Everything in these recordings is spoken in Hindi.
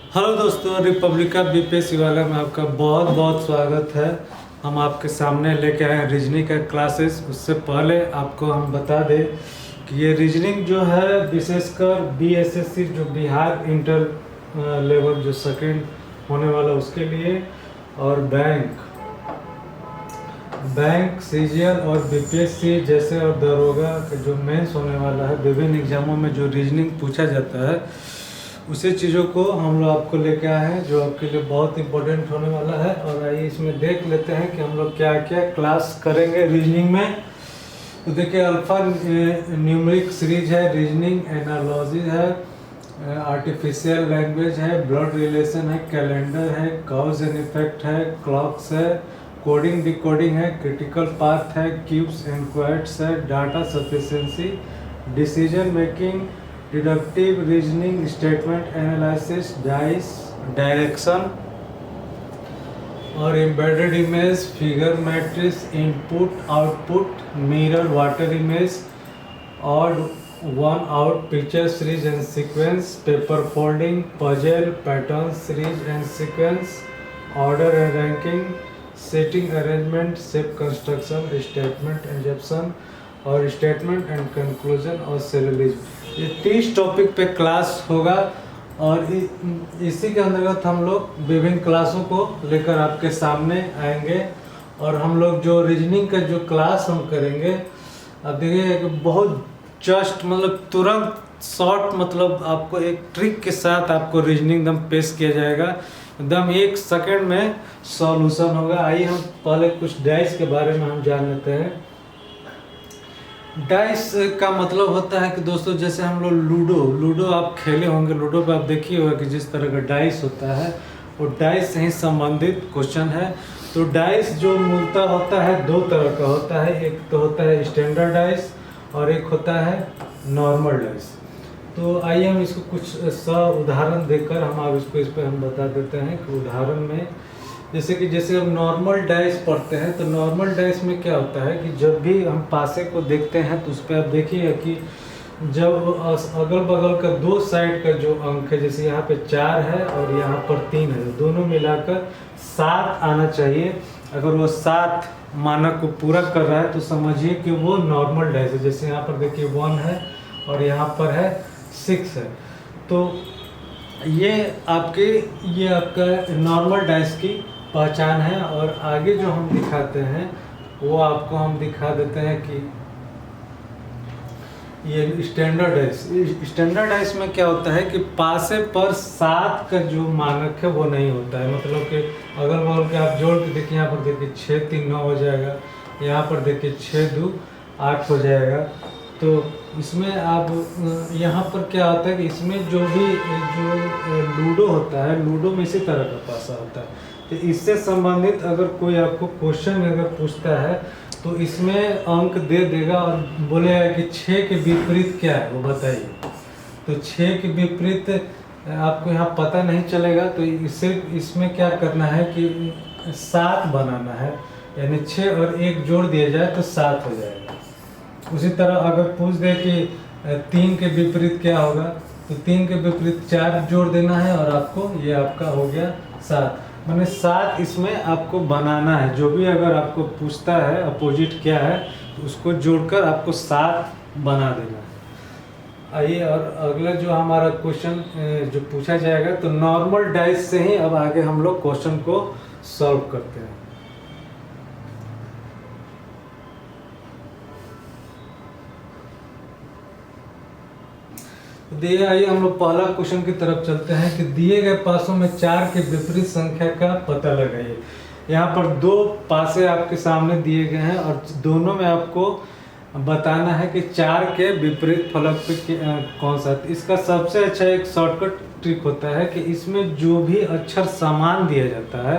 हेलो दोस्तों, रिपब्लिका बीपीएससी वाला में आपका बहुत बहुत स्वागत है। हम आपके सामने लेके आए हैं रीजनिंग का क्लासेस। उससे पहले आपको हम बता दें कि ये रीजनिंग जो है विशेषकर बीएसएससी जो बिहार इंटर लेवल जो सेकंड होने वाला उसके लिए, और बैंक सीजीएल और बीपीएससी जैसे और दरोगा के जो मेंस होने वाला है, विभिन्न एग्जामों में जो रीजनिंग पूछा जाता है उसी चीज़ों को हम लोग आपको लेके आए हैं जो आपके लिए बहुत इंपॉर्टेंट होने वाला है। और आइए इसमें देख लेते हैं कि हम लोग क्या क्या क्लास करेंगे रीजनिंग में। तो देखिए, अल्फा न्यूमेरिक सीरीज है, रीजनिंग एनालॉजी है, आर्टिफिशियल लैंग्वेज है, ब्लड रिलेशन है, कैलेंडर है, कॉज एंड इफेक्ट है, क्लॉक्स है, कोडिंग डिकोडिंग है, क्रिटिकल पाथ है, क्यूब्स एंड क्वाड्स है, data sufficiency, decision making, deductive reasoning, statement analysis, dice, direction और embedded image, figure matrix, input output, mirror water image, और one out picture series and sequence, paper folding, puzzle, pattern series and sequence, order and ranking, setting arrangement, shape construction, statement injection और स्टेटमेंट एंड कंक्लूजन और सिलोजिज्म। ये 30 टॉपिक पे क्लास होगा और इसी के अंतर्गत हम लोग विभिन्न क्लासों को लेकर आपके सामने आएंगे। और हम लोग जो रीजनिंग का जो क्लास हम करेंगे, अब देखिए कि बहुत जस्ट मतलब तुरंत शॉर्ट, मतलब आपको एक ट्रिक के साथ आपको रीजनिंग एकदम पेश किया जाएगा, एकदम 1 सेकंड में सॉल्यूशन होगा। आइए हम पहले कुछ डाइस के बारे में हम जान लेते हैं। डाइस का मतलब होता है कि दोस्तों, जैसे हम लोग लूडो आप खेले होंगे, लूडो पे आप देखिए होगा कि जिस तरह का डाइस होता है वो डाइस से ही संबंधित क्वेश्चन है। तो डाइस जो मूलतः होता है 2 तरह का होता है, एक तो होता है स्टैंडर्ड डाइस और एक होता है नॉर्मल डाइस। तो आइए हम इसको कुछ उदाहरण देकर हम आप इसको इस पर हम बता देते हैं कि उदाहरण में जैसे हम नॉर्मल डाइस पढ़ते हैं तो नॉर्मल डाइस में क्या होता है कि जब भी हम पासे को देखते हैं तो उस पर आप देखिए कि जब अगल बगल का 2 साइड का जो अंक है, जैसे यहाँ पे 4 है और यहाँ पर 3 है, दोनों मिलाकर 7 आना चाहिए। अगर वो 7 मानक को पूरा कर रहा है तो समझिए कि वो नॉर्मल डाइस है। जैसे यहाँ पर देखिए 1 है और यहाँ पर है 6 है। तो ये आपका नॉर्मल डाइस की पहचान है। और आगे जो हम दिखाते हैं वो आपको हम दिखा देते हैं कि ये स्टैंडर्ड डाइस में क्या होता है कि पासे पर 7 का जो मानक है वो नहीं होता है। मतलब कि अगल बगल के आप जोड़ के देखिए, यहाँ पर देखिए 6 3 9 हो जाएगा, यहाँ पर देखिए 6 2 8 हो जाएगा। तो इसमें आप यहाँ पर क्या होता है कि इसमें जो लूडो होता है, लूडो में इसी तरह का पासा होता है। तो इससे संबंधित अगर कोई आपको क्वेश्चन अगर पूछता है तो इसमें अंक दे देगा और बोलेगा कि 6 के विपरीत क्या है वो बताइए। तो 6 के विपरीत आपको यहाँ पता नहीं चलेगा, तो इसमें क्या करना है कि 7 बनाना है, यानी 6 और 1 जोड़ दिया जाए तो 7 हो जाएगा। उसी तरह अगर पूछ दे कि 3 के विपरीत क्या होगा, तो 3 के विपरीत 4 जोड़ देना है और आपको ये आपका हो गया 7। मैंने 7 इसमें आपको बनाना है। जो भी अगर आपको पूछता है अपोजिट क्या है तो उसको जोड़कर आपको 7 बना देना है। आइए और अगला जो हमारा क्वेश्चन जो पूछा जाएगा, तो नॉर्मल डाइस से ही अब आगे हम लोग क्वेश्चन को सॉल्व करते हैं। दिए आइए हम लोग पहला क्वेश्चन की तरफ चलते हैं कि दिए गए पासों में 4 के विपरीत संख्या का पता लगाइए। यहाँ पर 2 पासे आपके सामने दिए गए हैं और दोनों में आपको बताना है कि 4 के विपरीत फलक पे कौन सा है। इसका सबसे अच्छा एक शॉर्टकट ट्रिक होता है कि इसमें जो भी अक्षर समान दिया जाता है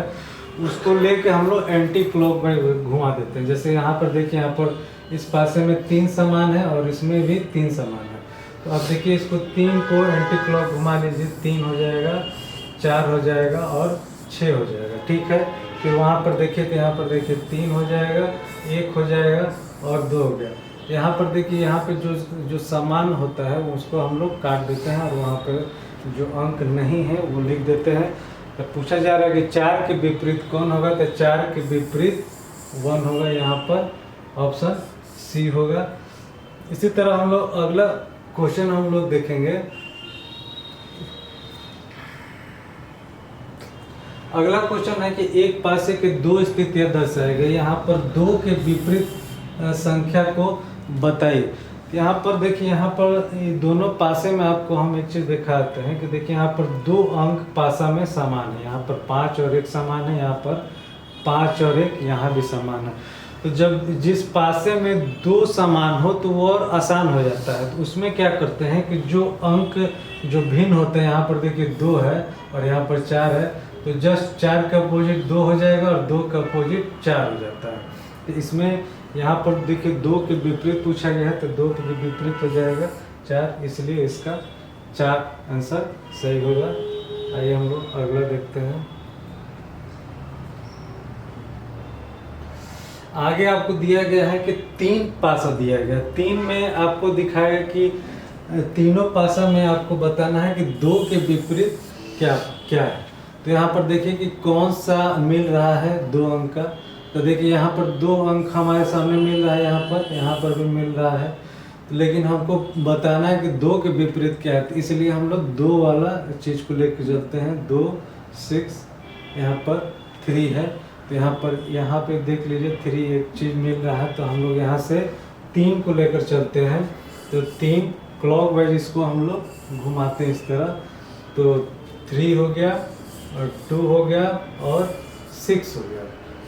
उसको लेके हम लोग एंटी क्लॉक में घुमा देते हैं। जैसे यहाँ पर देखिए, यहाँ पर इस पासे में 3 समान है और इसमें भी 3 समान है। तो आप देखिए इसको 3 को एंटी क्लॉक घुमा लीजिए, 3 हो जाएगा, 4 हो जाएगा और 6 हो जाएगा। ठीक है, फिर वहाँ पर देखिए तो यहाँ पर देखिए 3 हो जाएगा, 1 हो जाएगा और 2 हो गया। यहाँ पर देखिए, यहाँ पे जो समान होता है उसको हम लोग काट देते हैं और वहाँ पर जो अंक नहीं है वो लिख देते हैं। तो पूछा जा रहा है कि 4 के विपरीत कौन होगा, तो 4 के विपरीत 1 होगा, यहाँ पर ऑप्शन सी होगा। इसी तरह हम लोग अगला क्वेश्चन हम लोग देखेंगे। अगला क्वेश्चन है कि एक पासे के 2 स्थितियां दर्शाएंगे, यहाँ पर 2 के विपरीत संख्या को बताइए। यहाँ पर देखिए, यहाँ पर दोनों पासे में आपको हम एक चीज़ दिखाते हैं कि देखिए यहाँ पर 2 अंक पासा में समान है, यहाँ पर 5 और 1 समान है, यहाँ पर 5 और 1 यहाँ भी समान है। तो जब जिस पासे में 2 समान हो तो वो और आसान हो जाता है। तो उसमें क्या करते हैं कि जो अंक जो भिन्न होते हैं, यहाँ पर देखिए 2 है और यहाँ पर 4 है, तो जस्ट 4 का अपोजिट 2 हो जाएगा और 2 का अपोजिट 4 हो जाता है। तो इसमें यहाँ पर देखिए 2 के विपरीत पूछा गया है, तो 2 के विपरीत हो जाएगा 4, इसलिए इसका 4 आंसर सही होगा। आइए हम लोग अगला देखते हैं। आगे आपको दिया गया है कि 3 पासा दिया गया, 3 में आपको दिखाया कि तीनों पासा में आपको बताना है कि 2 के विपरीत क्या क्या है। तो यहाँ पर देखिए कि कौन सा मिल रहा है 2 अंक का। तो देखिए यहाँ पर 2 अंक हमारे सामने मिल रहा है, यहाँ पर भी मिल रहा है, लेकिन हमको बताना है कि 2 के विपरीत क्या है। तो इसलिए हम लोग 2 वाला चीज़ को लेकर चलते हैं। 2 6 यहाँ पर 3 है, तो यहाँ पे देख लीजिए 3 एक चीज़ मिल रहा है, तो हम लोग यहाँ से 3 को लेकर चलते हैं। तो 3 क्लॉकवाइज इसको हम लोग घुमाते हैं इस तरह, तो 3 हो गया और 2 हो गया और 6 हो गया।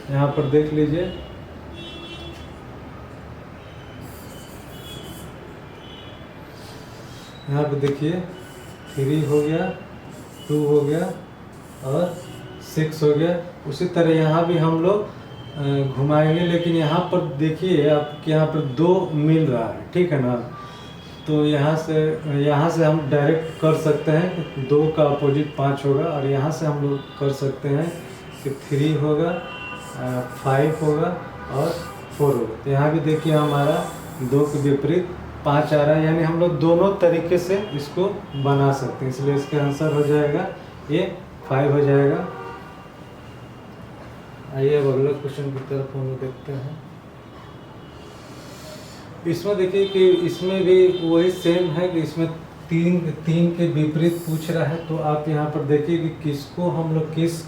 यहाँ पर देख लीजिए, यहाँ पे देखिए 3 हो गया, 2 हो गया और 6 हो गया। उसी तरह यहाँ भी हम लोग घुमाएंगे, लेकिन यहाँ पर देखिए आपके यहाँ पर 2 मिल रहा है, ठीक है ना। तो यहाँ से हम डायरेक्ट कर सकते हैं कि 2 का अपोजिट 5 होगा, और यहाँ से हम लोग कर सकते हैं कि 3 होगा, 5 होगा और 4 होगा। तो यहाँ भी देखिए हमारा 2 के विपरीत 5 आ रहा है, यानी हम लोग दोनों तरीके से इसको बना सकते हैं, इसलिए इसका आंसर हो जाएगा ये 5 हो जाएगा। आइए अब अगला क्वेश्चन की तरफ हम लोग देखते हैं। इसमें देखिए कि इसमें भी वही सेम है कि इसमें 3 के विपरीत पूछ रहा है। तो आप यहाँ पर देखिए कि किसको हम लोग किस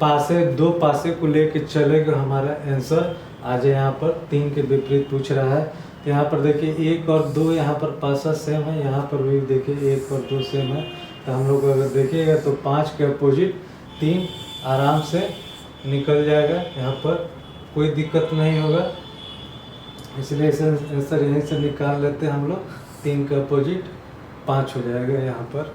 पासे 2 पासे को लेके चलेगा हमारा आंसर आ जाए। यहाँ पर 3 के विपरीत पूछ रहा है, तो यहाँ पर देखिए 1 और 2 यहाँ पर पासा सेम है, यहाँ पर भी देखिए 1 और 2 सेम है। तो हम लोग अगर देखिएगा तो 5 के अपोजिट 3 आराम से निकल जाएगा, यहाँ पर कोई दिक्कत नहीं होगा, इसलिए इसे आंसर यहीं से निकाल लेते हैं हम लोग। 3 का अपोजिट 5 हो जाएगा यहाँ पर।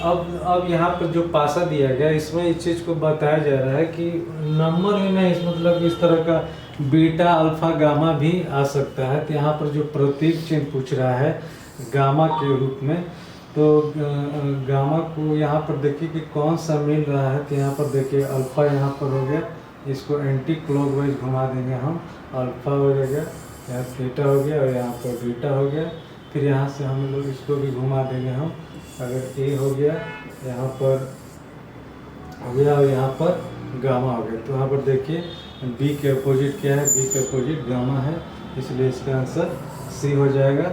अब यहाँ पर जो पासा दिया गया, इसमें इस चीज़ को बताया जा रहा है कि नंबर ही नहीं, इस मतलब इस तरह का बीटा अल्फा गामा भी आ सकता है। तो यहाँ पर जो प्रतीक चिन्ह पूछ रहा है गामा के रूप में, तो गामा को यहाँ पर देखिए कि कौन सा मिल रहा है। तो यहाँ पर देखिए अल्फ़ा यहाँ पर हो गया, इसको एंटी क्लॉकवाइज घुमा देंगे हम, अल्फ़ा हो जाएगा, यहाँ थीटा हो गया और यहाँ पर बीटा हो गया। फिर यहाँ से हम लोग इसको भी घुमा देंगे हम, अगर ए हो गया यहाँ पर हो गया और यहाँ पर गामा हो गया। तो यहाँ पर देखिए बी के अपोजिट क्या है, बी के अपोजिट गामा है, इसलिए इसका आंसर सी हो जाएगा।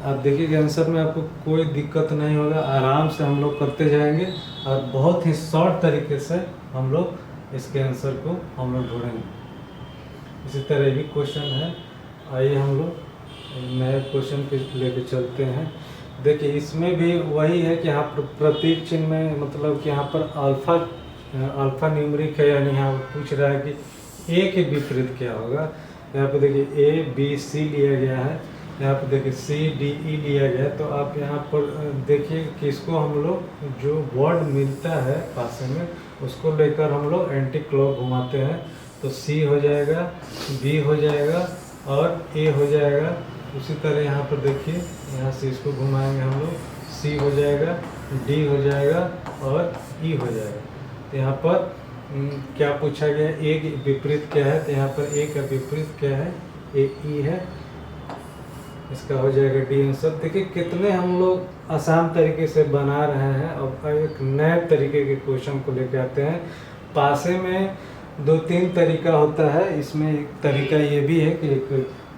आप देखिए कि आंसर में आपको कोई दिक्कत नहीं होगा, आराम से हम लोग करते जाएंगे और बहुत ही शॉर्ट तरीके से हम लोग इसके आंसर को हम लोग ढूंढेंगे। इसी तरह भी क्वेश्चन है, आइए हम लोग नए क्वेश्चन पे लेके चलते हैं। देखिए इसमें भी वही है कि यहाँ पर प्रतीक चिन्ह में मतलब कि यहाँ पर अल्फा न्यूमरिक है, यानी यहाँ पूछ रहा है कि ए के विपरीत क्या होगा। यहाँ पे देखिए ए बी सी लिया गया है, यहाँ पे देखिए सी डी ई लिया गया है। तो आप यहाँ पर देखिए कि इसको हम लोग जो वर्ड मिलता है पासे में उसको लेकर हम लोग एंटी क्लॉक घुमाते हैं। तो सी हो जाएगा, बी हो जाएगा और ए हो जाएगा। उसी तरह यहाँ पर देखिए यहाँ से इसको घुमाएंगे हम लोग, सी हो जाएगा, डी हो जाएगा और ई हो जाएगा। तो यहाँ पर क्या पूछा गया, ए के विपरीत क्या है। तो यहाँ पर ए का विपरीत क्या है, ए ई है। इसका हो जाएगा डी आंसर। देखिए कितने हम लोग आसान तरीके से बना रहे हैं। अब एक नए तरीके के क्वेश्चन को लेकर आते हैं। पासे में 2-3 तरीका होता है, इसमें एक तरीका ये भी है कि एक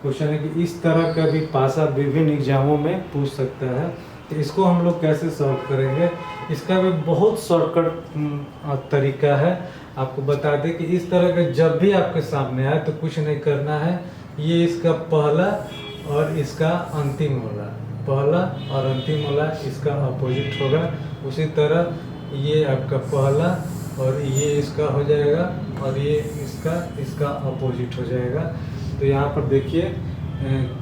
क्वेश्चन है कि इस तरह का भी पासा विभिन्न एग्जामों में पूछ सकता है। तो इसको हम लोग कैसे सॉल्व करेंगे, इसका भी बहुत शॉर्टकट तरीका है। आपको बता दें कि इस तरह का जब भी आपके सामने आए तो कुछ नहीं करना है, ये इसका पहला और इसका अंतिम वाला, पहला और अंतिम वाला इसका अपोजिट होगा। उसी तरह ये आपका पहला और ये इसका हो जाएगा और ये इसका अपोजिट हो जाएगा। तो यहाँ पर देखिए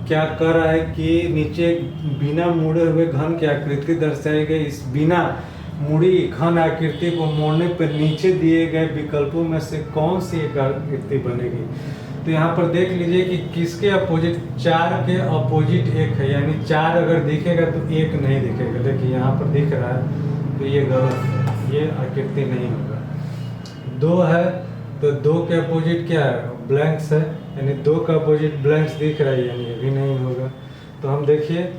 क्या कर रहा है कि नीचे बिना मुड़े हुए घन की आकृति दर्शाई गई। इस बिना मुड़ी घन आकृति को मोड़ने पर नीचे दिए गए विकल्पों में से कौन सी एक आकृति बनेगी। तो यहाँ पर देख लीजिए कि किसके अपोजिट, 4 के अपोजिट 1 है, यानी 4 अगर दिखेगा तो 1 नहीं दिखेगा। लेकिन यहाँ पर दिख रहा है तो ये गलत है, ये आकृति नहीं होगा। 2 है तो 2 के अपोजिट क्या है, ब्लैंक्स है, यानी 2 का अपोजिट ब्लैंक्स दिख रहा है, यानी ये भी नहीं होगा। तो हम देखिए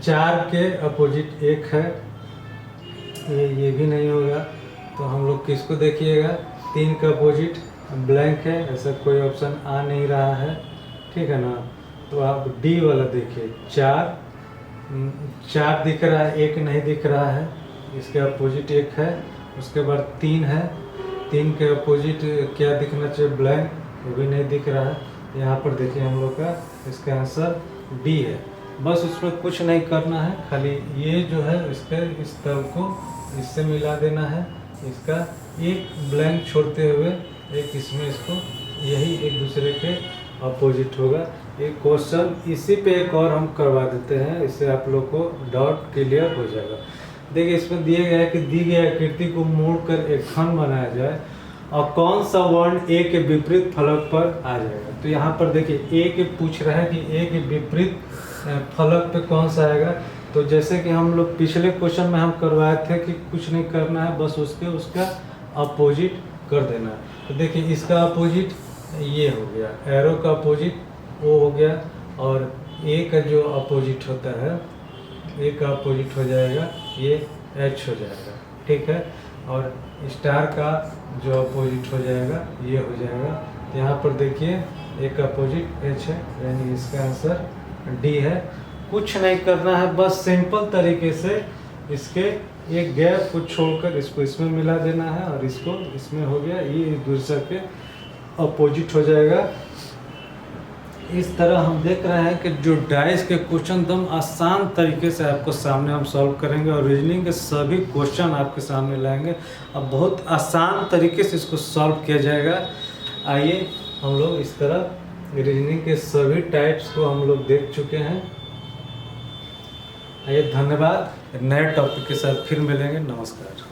4 के अपोजिट 1 है, ये भी नहीं होगा। तो हम लोग किसको देखिएगा, 3 का अपोजिट ब्लैंक है, ऐसा कोई ऑप्शन आ नहीं रहा है, ठीक है ना। तो आप डी वाला देखिए, 4 दिख रहा है, 1 नहीं दिख रहा है, इसके अपोजिट 1 है। उसके बाद 3 है, 3 के अपोजिट क्या दिखना चाहिए, ब्लैंक, वो भी नहीं दिख रहा है। यहाँ पर देखिए हम लोग का इसका आंसर डी है। बस उसमें कुछ नहीं करना है, खाली ये जो है इसके इस तल को इससे मिला देना है, इसका एक ब्लैंक छोड़ते हुए एक इसमें, इसको यही एक दूसरे के अपोजिट होगा। एक क्वेश्चन इसी पे एक और हम करवा देते हैं, इससे आप लोग को डाउट क्लियर हो जाएगा। देखिए इसमें दिए गया है कि दी गई आकृति को मोड़कर एक खंड बनाया जाए और कौन सा वर्ण ए के विपरीत फलक पर आ जाएगा। तो यहाँ पर देखिए ए के पूछ रहा है कि ए के विपरीत फलक पे कौन सा आएगा। तो जैसे कि हम लोग पिछले क्वेश्चन में हम करवाए थे कि कुछ नहीं करना है, बस उसका अपोजिट कर देना है। तो देखिए इसका अपोजिट ये हो गया, एरो का अपोजिट वो हो गया, और ए का जो अपोजिट होता है, ए का अपोजिट हो जाएगा ये एच हो जाएगा, ठीक है। और स्टार का जो अपोजिट हो जाएगा ये हो जाएगा। तो यहाँ पर देखिए एक अपोजिट एच है, यानी इसका आंसर डी है। कुछ नहीं करना है, बस सिंपल तरीके से इसके एक गैप को छोड़कर इसको इसमें मिला देना है और इसको इसमें हो गया, ये एक दूसरे के अपोजिट हो जाएगा। इस तरह हम देख रहे हैं कि जो डाइस के क्वेश्चन एकदम आसान तरीके से आपको सामने हम सॉल्व करेंगे और रीजनिंग के सभी क्वेश्चन आपके सामने लाएंगे। अब बहुत आसान तरीके से इसको सॉल्व किया जाएगा। आइए हम लोग इस तरह रीजनिंग के सभी टाइप्स को हम लोग देख चुके हैं। आइए, धन्यवाद। नए टॉपिक के साथ फिर मिलेंगे। नमस्कार।